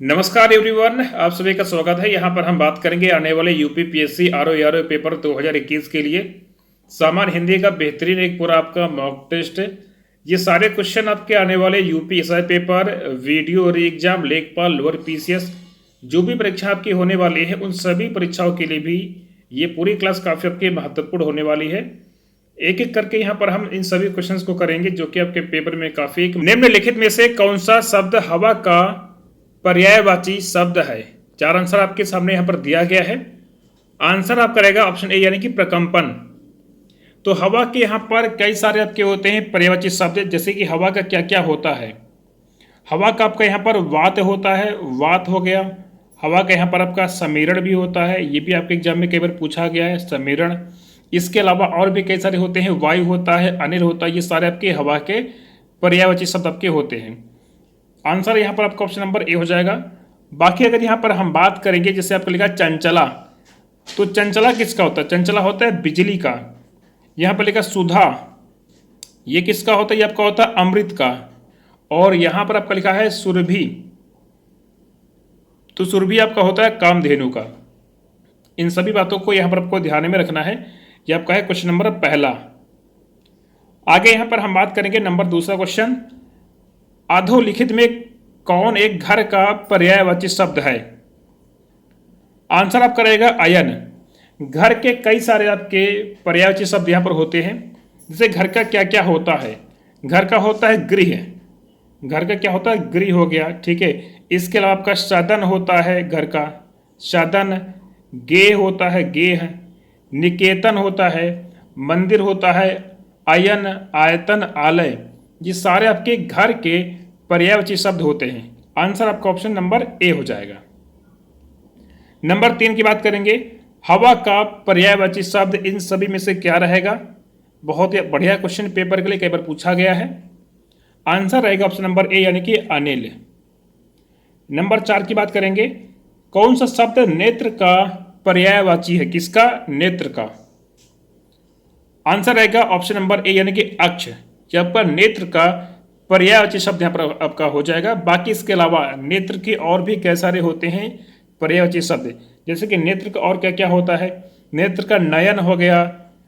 नमस्कार एवरीवन, आप सभी का स्वागत है। यहाँ पर हम बात करेंगे आने वाले यूपी पीएससी आरओ पेपर 2021 के लिए सामान्य हिंदी का बेहतरीन एक पूरा आपका मॉक टेस्ट है। ये सारे क्वेश्चन आपके आने वाले यूपी एसआई पेपर, वीडियो री एग्जाम, लेखपाल, लोअर पीसीएस जो भी परीक्षा आपकी होने वाली है उन सभी परीक्षाओं के लिए भी ये पूरी क्लास काफ़ी आपकी महत्वपूर्ण होने वाली है। एक एक करके यहाँ पर हम इन सभी क्वेश्चंस को करेंगे जो कि आपके पेपर में काफ़ी। निम्नलिखित में से कौन सा शब्द हवा का पर्यायवाची शब्द है? चार आंसर आपके सामने यहाँ पर दिया गया है। आंसर आपका रहेगा ऑप्शन ए यानी कि प्रकंपन। तो हवा के यहाँ पर कई सारे आपके होते हैं पर्यायवाची शब्द, जैसे कि हवा का क्या क्या होता है। हवा का आपका यहाँ पर वात होता है, वात हो गया। हवा का यहाँ पर आपका समीरण भी होता है, ये भी आपके एग्जाम में कई बार पूछा गया है, समीरण। इसके अलावा और भी कई सारे होते हैं, वायु होता है, अनिल होता है। ये सारे आपके हवा के पर्यायवाची शब्द आपके होते हैं। आंसर यहाँ पर आपका ऑप्शन नंबर ए हो जाएगा। बाकी अगर यहाँ पर हम बात करेंगे, जैसे आपको लिखा चंचला, तो चंचला किसका होता है? चंचला होता है बिजली का। यहाँ पर लिखा सुधा, ये किसका होता है? ये आपका होता है अमृत का। और यहाँ पर आपका लिखा है सुरभि, तो सुरभि आपका होता है कामधेनु का। इन सभी बातों को यहाँ पर आपको ध्यान में रखना है। ये आपका है क्वेश्चन नंबर पहला। आगे यहाँ पर हम बात करेंगे नंबर दूसरा क्वेश्चन, अधोलिखित में कौन एक घर का पर्यायवाची शब्द है? आंसर आपका रहेगा अयन। घर के कई सारे आपके पर्यायवाची शब्द यहाँ पर होते हैं। जैसे घर का क्या क्या होता है? घर का होता है गृह, घर का क्या होता है? गृह हो गया, ठीक है। इसके अलावा आपका सदन होता है, घर का सदन। गेह होता है, गेह। निकेतन होता है, मंदिर होता है। अयन, आयतन, आलय, ये सारे आपके घर के पर्यायवाची शब्द होते हैं। आंसर आपका ऑप्शन नंबर ए हो जाएगा। नंबर 3 की बात करेंगे, हवा का पर्यायवाची शब्द इन सभी में से क्या रहेगा? बहुत ही बढ़िया क्वेश्चन, पेपर के लिए कई बार पूछा गया है। आंसर रहेगा ऑप्शन नंबर ए यानी कि अनिल। नंबर 4 की बात करेंगे, कौन सा शब्द नेत्र का पर्यायवाची है? किसका? नेत्र का। आंसर रहेगा ऑप्शन नंबर ए यानी कि अक्ष। जब आपका नेत्र का पर्यायवाची शब्द यहाँ पर आपका हो जाएगा। बाकी इसके अलावा नेत्र के और भी कई सारे होते हैं पर्यायवाची शब्द, जैसे कि नेत्र का और क्या क्या होता है। नेत्र का नयन हो गया,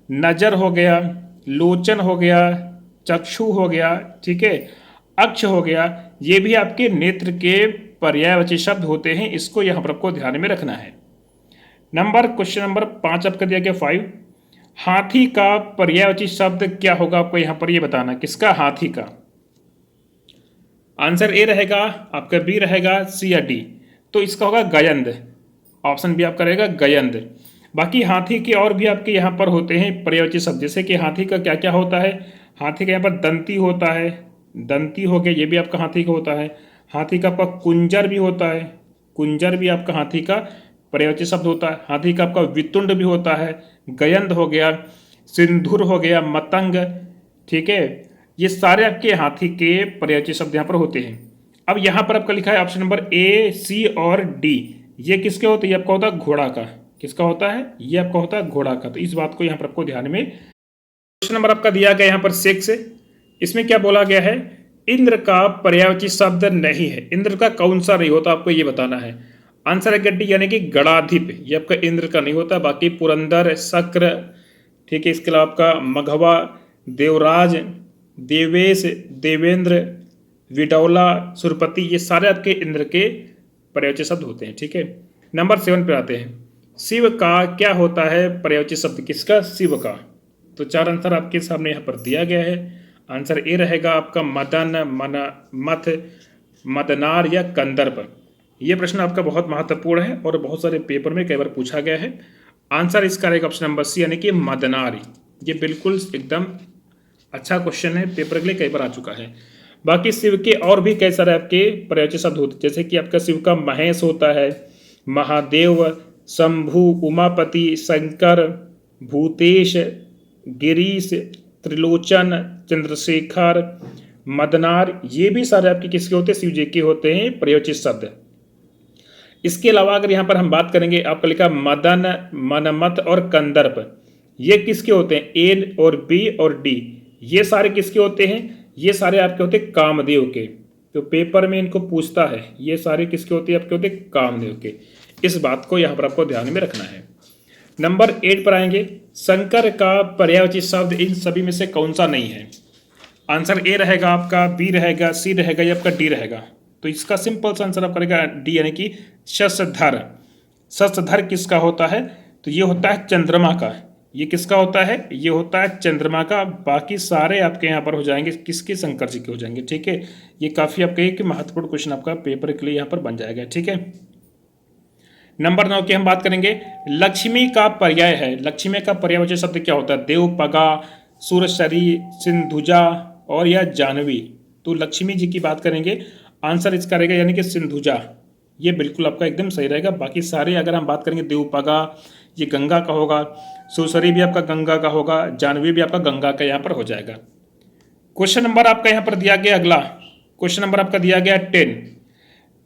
नजर हो गया, लोचन हो गया, चक्षु हो गया, ठीक है, अक्ष हो गया। ये भी आपके नेत्र के पर्यायवाची शब्द होते हैं। इसको यहाँ पर आपको ध्यान में रखना है। क्वेश्चन नंबर 5 आपका दिया गया 5, हाथी का पर्यायवाची शब्द क्या होगा? आपको यहाँ पर ये बताना, किसका? हाथी का। आंसर ए रहेगा, आपका बी रहेगा, सी या डी। तो इसका होगा गयंद। ऑप्शन बी आपका रहेगा गयंद। बाकी हाथी के और भी आपके यहाँ पर होते हैं पर्यायवाची शब्द, जैसे कि हाथी का क्या क्या होता है। हाथी का यहाँ पर दंती होता है, दंती हो गया, ये भी आपका हाथी का होता है। हाथी का आपका कुंजर भी होता है, कुंजर भी आपका हाथी का पर्यायवाची शब्द होता है। हाथी का आपका वितुंड भी होता है, गयंद हो गया, सिंधुर हो गया, मतंग, ठीक है। ये सारे आपके हाथी के पर्यायवाची शब्द यहाँ पर होते हैं। अब यहाँ पर आपका लिखा है ऑप्शन नंबर ए, सी और डी, ये किसके होते हैं? ये आपका होता है घोड़ा का। किसका होता है? ये आपका होता है घोड़ा का। तो इस बात को यहाँ पर आपको ध्यान में। क्वेश्चन नंबर आपका दिया गया यहाँ पर 6, इसमें क्या बोला गया है? इंद्र का पर्यायवाची शब्द नहीं है। इंद्र का कौन सा नहीं होता, आपको ये बताना है। आंसर है गड्डी यानी कि गणाधिप, ये आपका इंद्र का नहीं होता। बाकी पुरंदर, शक्र, ठीक है। इसके अलावा आपका मघवा, देवराज, देवेश, देवेंद्र, विडौला, सुरपति, ये सारे आपके इंद्र के पर्यायवाची शब्द होते हैं, ठीक है। नंबर 7 पे आते हैं, शिव का क्या होता है पर्यायवाची शब्द? किसका? शिव का। तो 4 आंसर आपके सामने यहाँ पर दिया गया है। आंसर ए रहेगा आपका मदन, मन, मथ, मदनार या कंदर्प। ये प्रश्न आपका बहुत महत्वपूर्ण है और बहुत सारे पेपर में कई बार पूछा गया है। आंसर इसका रहेगा ऑप्शन नंबर सी यानी कि मदनार। ये बिल्कुल एकदम अच्छा क्वेश्चन है, पेपर के लिए कई बार आ चुका है। बाकी शिव के और भी कई सारे आपके पर्यायवाची शब्द होते हैं, जैसे कि आपका शिव का महेश होता है, महादेव, शंभु, उमापति, शंकर, भूतेश, गिरीश, त्रिलोचन, चंद्रशेखर, मदनार, ये भी सारे आपके किसके होते हैं? शिव जी के होते हैं पर्यायवाची शब्द। इसके अलावा अगर यहाँ पर हम बात करेंगे, आपका लिखा मदन, मनमत और कंदर्प, ये किसके होते हैं? ए और बी और डी, ये सारे किसके होते हैं? ये सारे आपके होते हैं कामदेव के। तो पेपर में इनको पूछता है, ये सारे किसके होते हैं? आपके होते हैं कामदेव के। इस बात को यहाँ पर आपको ध्यान में रखना है। नंबर 8 पर आएंगे, शंकर का पर्यायवाची शब्द इन सभी में से कौन सा नहीं है? आंसर ए रहेगा आपका, बी रहेगा, सी रहेगा या आपका डी रहेगा। तो इसका सिंपल सा आंसर आप करेगा डी, यानी कि शशधर। शशधर किसका होता है? तो ये होता है चंद्रमा का। ये किसका होता है? ये होता है चंद्रमा का। बाकी सारे आपके यहाँ पर हो जाएंगे किसके? शंकर जी के हो जाएंगे। ठीक है, ये काफ़ी आपके एक महत्वपूर्ण क्वेश्चन आपका पेपर के लिए यहाँ पर बन जाएगा। ठीक है, नंबर 9 की हम बात करेंगे, लक्ष्मी का पर्याय है। लक्ष्मी का पर्यायवाची शब्द क्या होता है? देवपगा, सुरसरी, सिंधुजा और या जानवी। तो लक्ष्मी जी की बात करेंगे, आंसर इसका रहेगा यानी कि सिंधुजा। ये बिल्कुल आपका एकदम सही रहेगा। बाकी सारे अगर हम बात करेंगे, देवपगा ये गंगा का होगा, सुरसरी भी आपका गंगा का होगा, जानवी भी आपका गंगा का यहाँ पर हो जाएगा। क्वेश्चन नंबर आपका यहाँ पर दिया गया, अगला क्वेश्चन नंबर आपका दिया गया 10,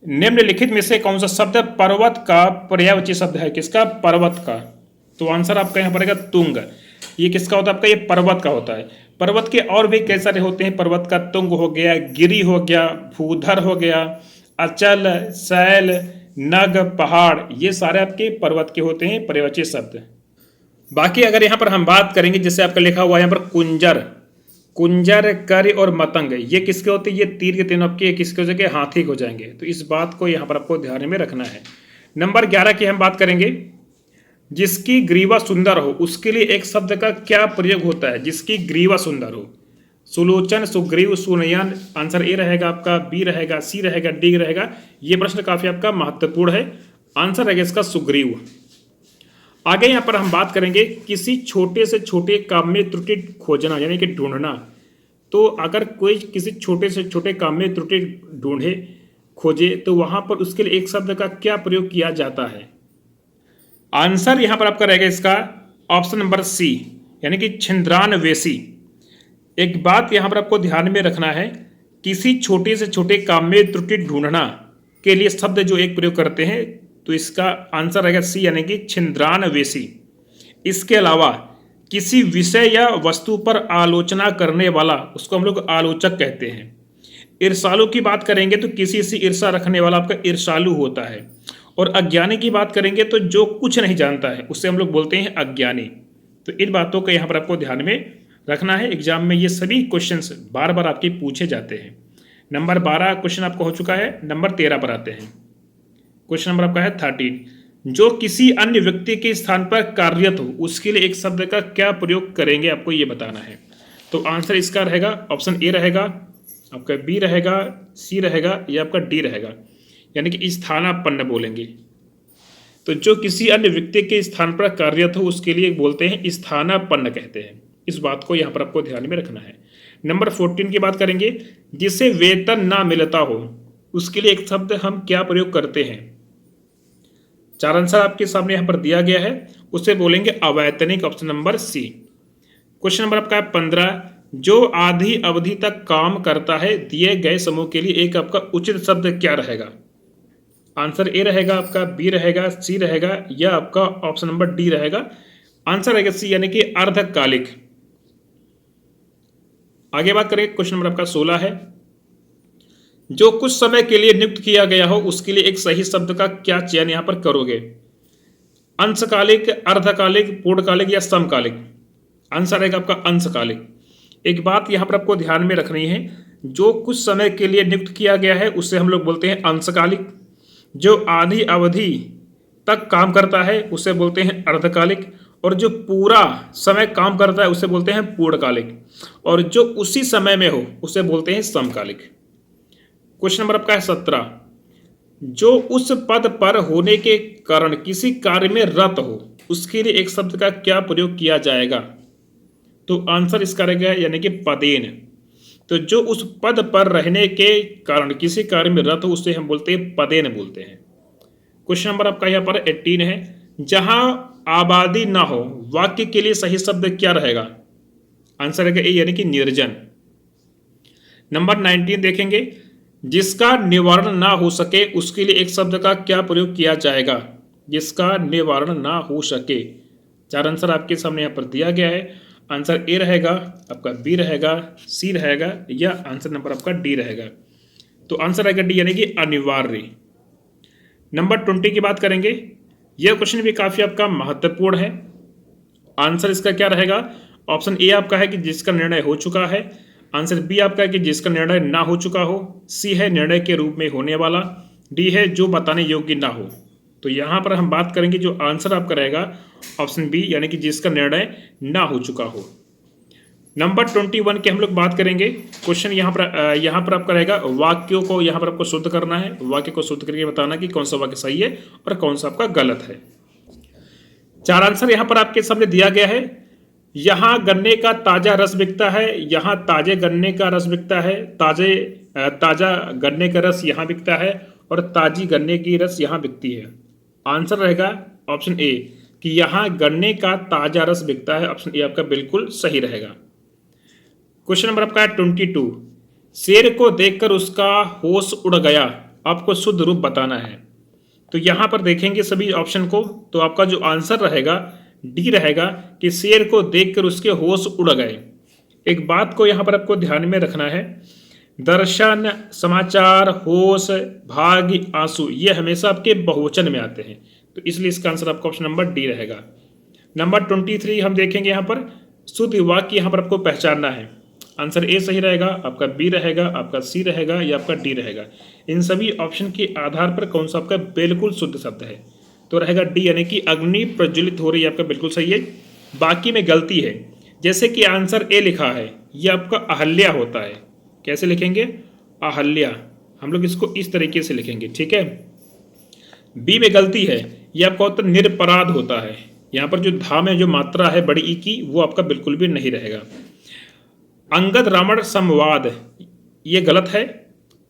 निम्नलिखित में से कौन सा शब्द पर्वत का पर्यायवाची शब्द है? किसका? पर्वत का। तो आंसर आपका यहाँ पर रहेगा तुंग। ये किसका होता है? आपका ये पर्वत का होता है। पर्वत के और भी कई सारे होते हैं पर्वत का, तुंग हो गया, गिरी हो गया, भूधर हो गया, अचल, शैल, नग, पहाड़, ये सारे आपके पर्वत के होते हैं पर्यायवाची शब्द। बाकी अगर यहाँ पर हम बात करेंगे, जैसे आपका लिखा हुआ है यहाँ पर कुंजर, कुंजर, कर और मतंग, ये किसके होते हैं? ये तीर के तीनों आपके किसके हो जाएंगे? हाथी हो जाएंगे। तो इस बात को यहाँ पर आपको ध्यान में रखना है। नंबर 11 की हम बात करेंगे, जिसकी ग्रीवा सुंदर हो उसके लिए एक शब्द का क्या प्रयोग होता है? जिसकी ग्रीवा सुंदर हो, सुलोचन, सुग्रीव, सुनयन। आंसर ए रहेगा आपका, बी रहेगा, सी रहेगा, डी रहेगा। ये प्रश्न काफी आपका महत्वपूर्ण है। आंसर रहेगा इसका सुग्रीव। आगे यहाँ पर हम बात करेंगे, किसी छोटे से छोटे काम में त्रुटि खोजना यानी कि ढूंढना। तो अगर कोई किसी छोटे से छोटे काम में त्रुटि ढूंढे, खोजे, तो वहां पर उसके लिए एक शब्द का क्या प्रयोग किया जाता है? आंसर यहाँ पर आपका रहेगा इसका ऑप्शन नंबर सी, यानी कि छिंद्रानवेशी। एक बात यहाँ पर आपको ध्यान में रखना है, किसी छोटे से छोटे काम में त्रुटि ढूंढना के लिए शब्द जो एक प्रयोग करते हैं, तो इसका आंसर रहेगा सी, यानी कि छिंद्रानवेशी। इसके अलावा किसी विषय या वस्तु पर आलोचना करने वाला, उसको हम लोग आलोचक कहते हैं। ईर्षालु की बात करेंगे तो किसी से ईर्षा रखने वाला आपका ईर्षालु होता है। और अज्ञानी की बात करेंगे तो जो कुछ नहीं जानता है उससे हम लोग बोलते हैं अज्ञानी। तो इन बातों को यहाँ पर आपको ध्यान में रखना है। एग्जाम में ये सभी क्वेश्चंस बार बार आपके पूछे जाते हैं। नंबर 12 क्वेश्चन आपका हो चुका है। नंबर 13 पर आते हैं। क्वेश्चन नंबर आपका है 13, जो किसी अन्य व्यक्ति के स्थान पर कार्यरत हो उसके लिए एक शब्द का क्या प्रयोग करेंगे, आपको ये बताना है। तो आंसर इसका रहेगा ऑप्शन ए रहेगा, आपका बी रहेगा, सी रहेगा या आपका डी रहेगा, यानी कि स्थानापन्न बोलेंगे। तो जो किसी अन्य व्यक्ति के स्थान पर कार्यरत हो उसके लिए बोलते हैं स्थानापन्न कहते हैं। इस बात को यहाँ पर आपको ध्यान में रखना है। नंबर 14 की बात करेंगे, जिसे वेतन ना मिलता हो उसके लिए एक शब्द हम क्या प्रयोग करते हैं? 4 आंसर आपके सामने यहाँ पर दिया गया है, उसे बोलेंगे अवैतनिक, option number C. Question number आपका 15, जो आधी अवधि तक काम करता है दिए गए समूह के लिए एक आपका उचित शब्द क्या रहेगा? आंसर ए रहेगा आपका, बी रहेगा, सी रहेगा या आपका ऑप्शन नंबर डी रहेगा। आंसर रहेगा सी, यानी कि अर्धकालिक। आगे बात करें, क्वेश्चन नंबर आपका 16 है, जो कुछ समय के लिए नियुक्त किया गया हो उसके लिए एक सही शब्द का क्या चयन यहां पर करोगे? अंशकालिक, अर्धकालिक, पूर्णकालिक या समकालिक? आंसर रहेगा आपका अंशकालिक। एक बात यहां पर आपको ध्यान में रखनी है, जो कुछ समय के लिए नियुक्त किया गया है उसे हम लोग बोलते हैं अंशकालिक। जो आधी अवधि तक काम करता है उसे बोलते हैं अर्धकालिक। और जो पूरा समय काम करता है उसे बोलते हैं पूर्णकालिक। और जो उसी समय में हो उसे बोलते हैं समकालिक। क्वेश्चन नंबर आपका है 17, जो उस पद पर होने के कारण किसी कार्य में रत हो उसके लिए एक शब्द का क्या प्रयोग किया जाएगा? तो आंसर इसका रहेगा यानी कि पदेन। तो जो उस पद पर रहने के कारण किसी कार्य में रत हो उसे हम बोलते हैं पदेन बोलते हैं। क्वेश्चन नंबर आपका यहाँ पर 18 है, जहां आबादी ना हो वाक्य के लिए सही शब्द क्या रहेगा? आंसर रहेगा ए, यानी कि निर्जन। नंबर 19 देखेंगे, जिसका निवारण ना हो सके उसके लिए एक शब्द का क्या प्रयोग किया जाएगा? जिसका निवारण ना हो सके। 4 आंसर आपके सामने यहाँ पर दिया गया है। आंसर ए रहेगा, आपका बी रहेगा, सी रहेगा या आंसर नंबर आपका डी रहेगा। तो आंसर आएगा डी यानी कि अनिवार्य। नंबर 20 की बात करेंगे। यह क्वेश्चन भी काफी आपका महत्वपूर्ण है। आंसर इसका क्या रहेगा? ऑप्शन ए आपका है कि जिसका निर्णय हो चुका है, आंसर बी आपका है कि जिसका निर्णय ना हो चुका हो, सी है निर्णय के रूप में होने वाला, डी है जो बताने योग्य ना हो। तो यहां पर हम बात करेंगे जो आंसर आपका रहेगा ऑप्शन बी यानी कि जिसका निर्णय ना हो चुका हो। नंबर 21 की हम लोग बात करेंगे। क्वेश्चन यहाँ पर आपका रहेगा वाक्यों को यहाँ पर आपको शुद्ध करना है, वाक्य को शुद्ध करके बताना कि कौन सा वाक्य सही है और कौन सा आपका गलत है। 4 आंसर यहाँ पर आपके सामने दिया गया है। यहाँ गन्ने का ताजा रस बिकता है, यहाँ ताजे गन्ने का रस बिकता है, ताजा गन्ने का रस यहाँ बिकता है और ताजी गन्ने की रस यहाँ बिकती है। आंसर रहेगा ऑप्शन ए कि यहाँ गन्ने का ताजा रस बिकता है। ऑप्शन ए आपका बिल्कुल सही रहेगा। क्वेश्चन नंबर आपका है 22। शेर को देखकर उसका होश उड़ गया, आपको शुद्ध रूप बताना है। तो यहां पर देखेंगे सभी ऑप्शन को, तो आपका जो आंसर रहेगा डी रहेगा कि शेर को देखकर उसके होश उड़ गए। एक बात को यहां पर आपको ध्यान में रखना है, दर्शन, समाचार, होश, भाग्य, आंसू ये हमेशा आपके बहुवचन में आते हैं, तो इसलिए इसका आंसर आपका ऑप्शन नंबर डी रहेगा। नंबर 23 हम देखेंगे, यहाँ पर शुद्ध वाक्य यहाँ पर आपको पहचानना है। आंसर ए सही रहेगा, आपका बी रहेगा, आपका सी रहेगा या आपका डी रहेगा। इन सभी ऑप्शन के आधार पर कौन सा आपका बिल्कुल शुद्ध शब्द है, तो रहेगा डी यानी कि अग्नि प्रज्वलित हो रही है, आपका बिल्कुल सही है। बाकी में गलती है, जैसे कि आंसर ए लिखा है ये आपका अहल्या होता है। कैसे लिखेंगे? अहल्या, हम लोग इसको इस तरीके से लिखेंगे, ठीक है। बी में गलती है, ये आपका होता है निरपराध होता है। यहाँ पर जो धा में जो मात्रा है बड़ी ई की वो आपका बिल्कुल भी नहीं रहेगा। अंगद रावण संवाद ये गलत है,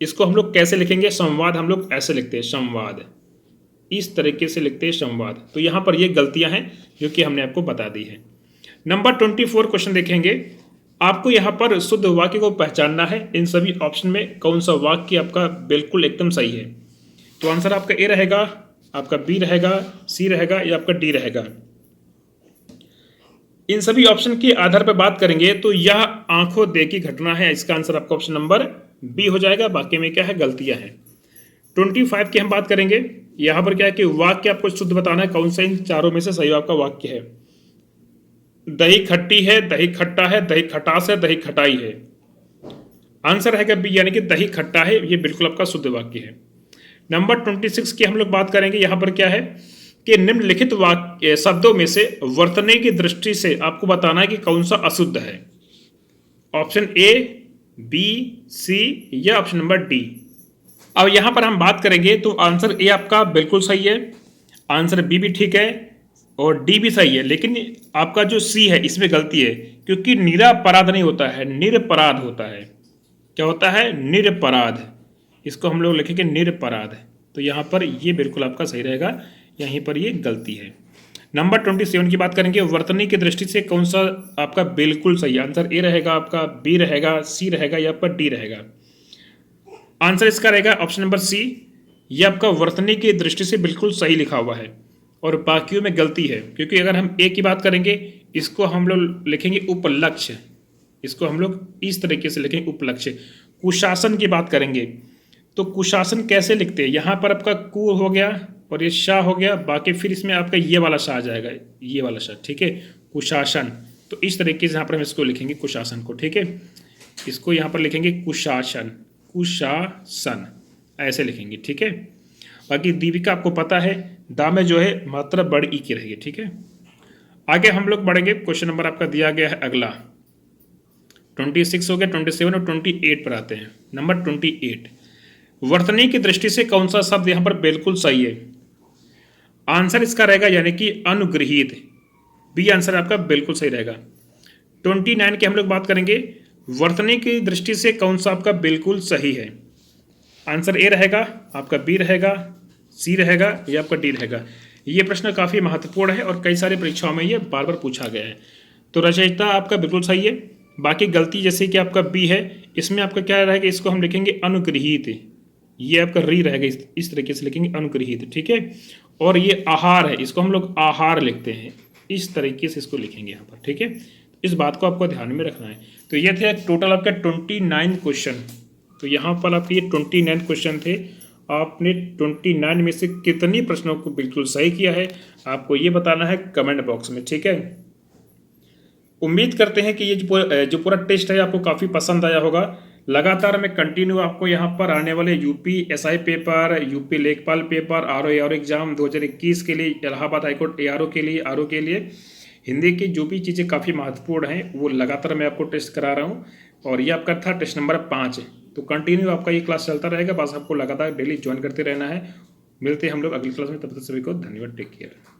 इसको हम लोग कैसे लिखेंगे? संवाद हम लोग ऐसे लिखते हैं, संवाद इस तरीके से लिखते हैं संवाद। तो यहाँ पर ये गलतियां हैं जो कि हमने आपको बता दी है। नंबर 24 क्वेश्चन देखेंगे। आपको यहाँ पर शुद्ध वाक्य को पहचानना है। इन सभी ऑप्शन में कौन सा वाक्य आपका बिल्कुल एकदम सही है, तो आंसर आपका ए रहेगा, आपका बी रहेगा, सी रहेगा या आपका डी रहेगा। इन सभी ऑप्शन के आधार पर बात करेंगे तो यह आंखों देखी घटना है, इसका आंसर आपका ऑप्शन नंबर बी हो जाएगा। बाकी में क्या है? गलतियां हैं। 25 की हम बात करेंगे। यहां पर क्या है कि वाक्य आपको शुद्ध बताना है, कौन सा इन चारों में से सही आपका वाक्य है। दही खट्टी है, दही खट्टा है, दही खटास है, दही खटाई है। आंसर रहेगा बी यानी कि दही खट्टा है, ये बिल्कुल आपका शुद्ध वाक्य है। नंबर 26 की हम लोग बात करेंगे। यहां पर क्या है कि निम्नलिखित वाक्य शब्दों में से वर्तने की दृष्टि से आपको बताना है कि कौन सा अशुद्ध है। ऑप्शन ए, बी, सी या ऑप्शन नंबर डी। अब यहां पर हम बात करेंगे तो आंसर ए आपका बिल्कुल सही है, आंसर बी भी ठीक है और डी भी सही है, लेकिन आपका जो सी है इसमें गलती है, क्योंकि निरपराध नहीं होता है, निरपराध होता है। क्या होता है? निरपराध। इसको हम लोग लिखेंगे निरपराध, तो यहां पर ये बिल्कुल आपका सही रहेगा, यहीं पर ये गलती है। नंबर 27 की बात करेंगे। वर्तनी की दृष्टि से कौन सा आपका बिल्कुल सही? आंसर ए रहेगा, आपका बी रहेगा, सी रहेगा या आपका डी रहेगा। आंसर इसका रहेगा ऑप्शन नंबर सी, ये आपका वर्तनी की दृष्टि से बिल्कुल सही लिखा हुआ है और बाकियों में गलती है, क्योंकि अगर हम ए की बात करेंगे इसको हम लोग लिखेंगे उपलक्ष्य, इसको हम लोग इस तरीके से लिखेंगे उपलक्ष्य। कुशासन की बात करेंगे तो कुशासन कैसे लिखते हैं? यहाँ पर आपका कु हो गया और ये शाह हो गया, बाकी फिर इसमें आपका ये वाला शाह आ जाएगा, ये वाला शाह, ठीक है, कुशासन। तो इस तरीके से यहाँ पर हम इसको लिखेंगे कुशासन को, ठीक है, इसको यहाँ पर लिखेंगे कुशासन, कुशासन ऐसे लिखेंगे, ठीक है। बाकी दीपिका आपको पता है दा में जो है मात्रा बड़ी ई की रहेगी, ठीक है। आगे हम लोग बढ़ेंगे। क्वेश्चन नंबर आपका दिया गया है अगला 26 हो गया, 27 और 28 पर आते हैं। नंबर 28, वर्तनी की दृष्टि से कौन सा शब्द यहाँ पर बिल्कुल सही है? आंसर इसका रहेगा यानी कि अनुगृहीत, बी आंसर आपका बिल्कुल सही रहेगा। 29 की हम लोग बात करेंगे। वर्तनी की दृष्टि से कौन सा आपका बिल्कुल सही है? आंसर ए रहेगा, आपका बी रहेगा, सी रहेगा या आपका डी रहेगा। ये प्रश्न काफ़ी महत्वपूर्ण है और कई सारी परीक्षाओं में ये बार बार पूछा गया है। तो रचयिता आपका बिल्कुल सही है, बाकी गलती जैसे कि आपका बी है, इसमें आपका क्या रहेगा, इसको हम लिखेंगे अनुगृहीत, ये आपका री रहेगा, इस तरीके से लिखेंगे अनुगृहीत, ठीक है। और ये आहार है, इसको हम लोग आहार लिखते हैं, इस तरीके से इसको लिखेंगे यहाँ पर, ठीक है। इस बात को आपको ध्यान में रखना है। तो ये थे टोटल आपका 29 क्वेश्चन तो यहाँ पर आपके ये 29 क्वेश्चन थे। आपने 29 में से कितनी प्रश्नों को बिल्कुल सही किया है आपको ये बताना है कमेंट बॉक्स में, ठीक है। उम्मीद करते हैं कि ये जो पूरा टेस्ट है आपको काफ़ी पसंद आया होगा। लगातार मैं कंटिन्यू आपको यहाँ पर आने वाले यूपी एसआई पेपर, यूपी लेखपाल पेपर, आरओ एग्जाम 2021 के लिए, इलाहाबाद हाईकोर्ट एआरओ के लिए, आरओ के लिए, हिंदी की जो भी चीज़ें काफ़ी महत्वपूर्ण हैं वो लगातार मैं आपको टेस्ट करा रहा हूँ। और ये आपका था टेस्ट नंबर 5। तो कंटिन्यू आपका ये क्लास चलता रहेगा, बस आपको लगातार डेली ज्वाइन करते रहना है। मिलते हैं हम लोग अगली क्लास में, तब तक सभी को धन्यवाद, टेक केयर।